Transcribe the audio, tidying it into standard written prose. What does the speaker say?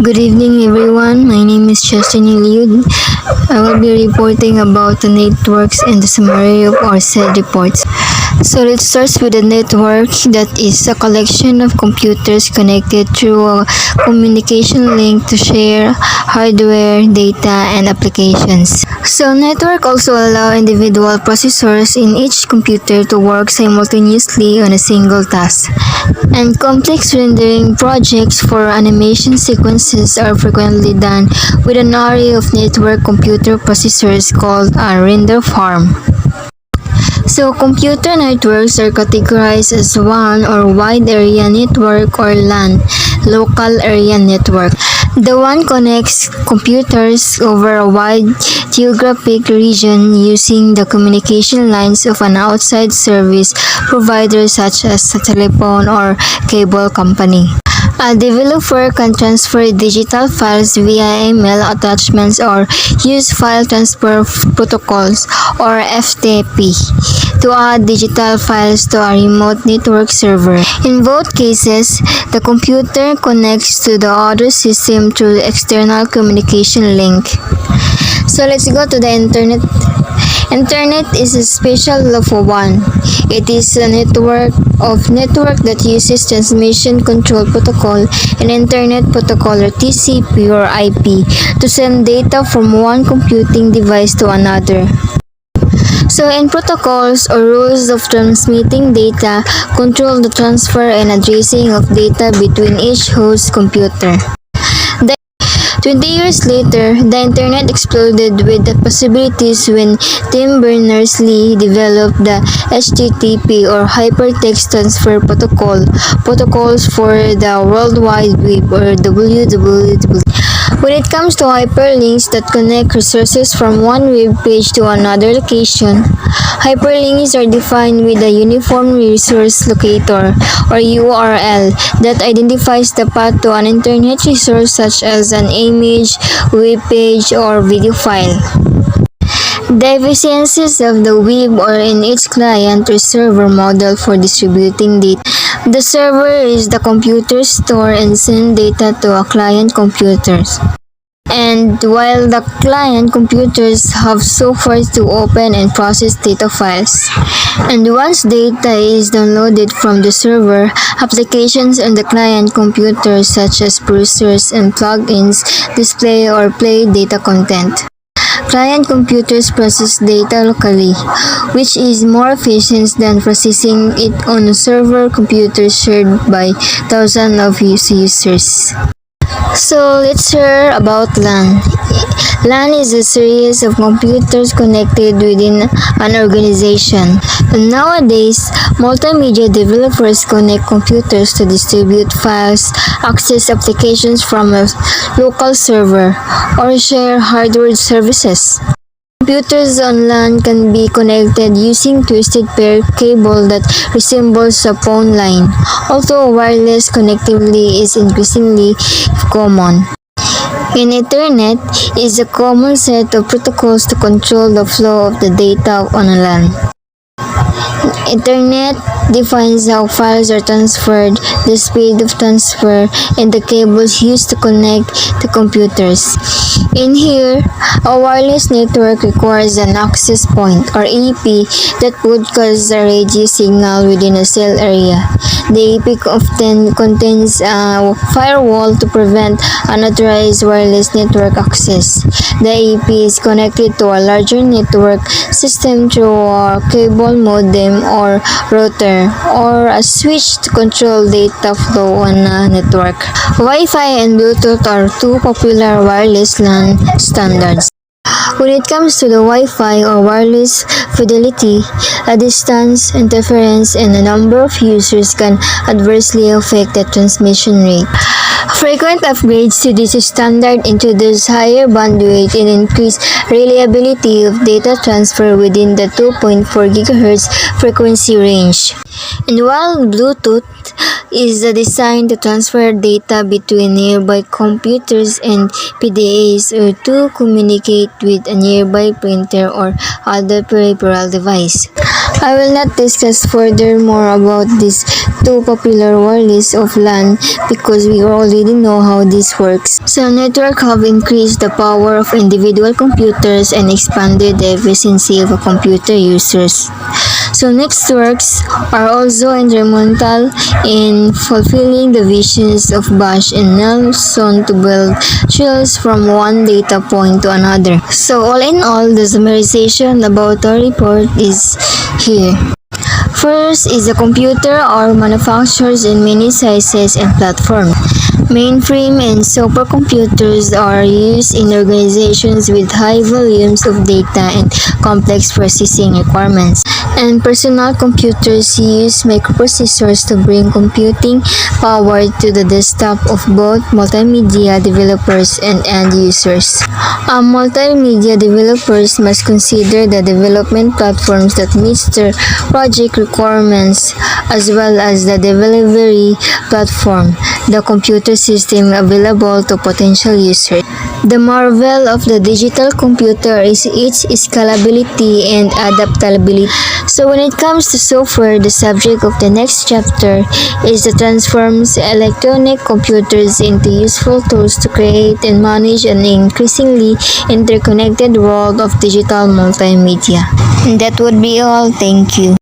Good evening, everyone. My name is Justin Eliud. I will be reporting about the networks and the summary of our said reports. So let's start with the network, that is a collection of computers connected through a communication link to share hardware, data, and applications. So network also allow individual processors in each computer to work simultaneously on a single task. And complex rendering projects for animation sequences are frequently done with an array of network computer processors called a render farm. So computer networks are categorized as WAN or Wide Area Network or LAN, Local Area Network. The WAN connects computers over a wide geographic region using the communication lines of an outside service provider such as a telephone or cable company. A developer can transfer digital files via email attachments or use file transfer protocols or FTP to add digital files to a remote network server. In both cases, the computer connects to the other system through the external communication link. So let's go to the internet. Internet is a special of WAN. It is a network that uses transmission control protocol and internet protocol or TCP or IP to send data from one computing device to another. So in protocols or rules of transmitting data control the transfer and addressing of data between each host computer. 20 years later, the internet exploded with the possibilities when Tim Berners-Lee developed the HTTP or Hypertext Transfer Protocol, protocols for the World Wide Web or WWW. When it comes to hyperlinks that connect resources from one web page to another location, hyperlinks are defined with a Uniform Resource Locator or URL that identifies the path to an internet resource such as an image, web page, or video file. The efficiencies of the web or in each client or server model for distributing data. The server is the computer store and send data to a client computers. And while the client computers have software to open and process data files. And once data is downloaded from the server, applications on the client computers such as browsers and plugins display or play data content. Client computers process data locally, which is more efficient than processing it on a server computer shared by thousands of users. So let's hear about LAN. LAN is a series of computers connected within an organization. And nowadays, multimedia developers connect computers to distribute files, access applications from a local server, or share hardware services. Computers on LAN can be connected using twisted pair cable that resembles a phone line, although wireless connectivity is increasingly common. And Ethernet is a common set of protocols to control the flow of the data on a LAN. Ethernet defines how files are transferred, the speed of transfer, and the cables used to connect the computers. In here, a wireless network requires an access point or AP that broadcasts a radio signal within a cell area. The AP often contains a firewall to prevent unauthorized wireless network access. The AP is connected to a larger network system through a cable modem or router or a switch to control data flow on a network. Wi-Fi and Bluetooth are two popular wireless LAN standards. When it comes to the Wi-Fi or wireless fidelity, a distance, interference, and a number of users can adversely affect the transmission rate. Frequent upgrades to this standard introduce higher bandwidth and increase reliability of data transfer within the 2.4 GHz frequency range. And while Bluetooth is designed to transfer data between nearby computers and PDAs or to communicate with a nearby printer or other peripheral device. I will not discuss further more about these two popular wireless of LAN because we already know how this works. So network have increased the power of individual computers and expanded the efficiency of computer users. So networks are also instrumental in fulfilling the visions of Bosch and Nelson to build trails from one data point to another. So all in all, the summarization about our report is here. First is a computer are manufactured in many sizes and platforms. Mainframe and supercomputers are used in organizations with high volumes of data and complex processing requirements. And personal computers use microprocessors to bring computing power to the desktop of both multimedia developers and end users. Multimedia developers must consider the development platforms that meet their project requirements as well as the delivery platform, the computer system available to potential users. The marvel of the digital computer is its scalability and adaptability. So when it comes to software, the subject of the next chapter is the transforms electronic computers into useful tools to create and manage an increasingly interconnected world of digital multimedia. And that would be all. Thank you.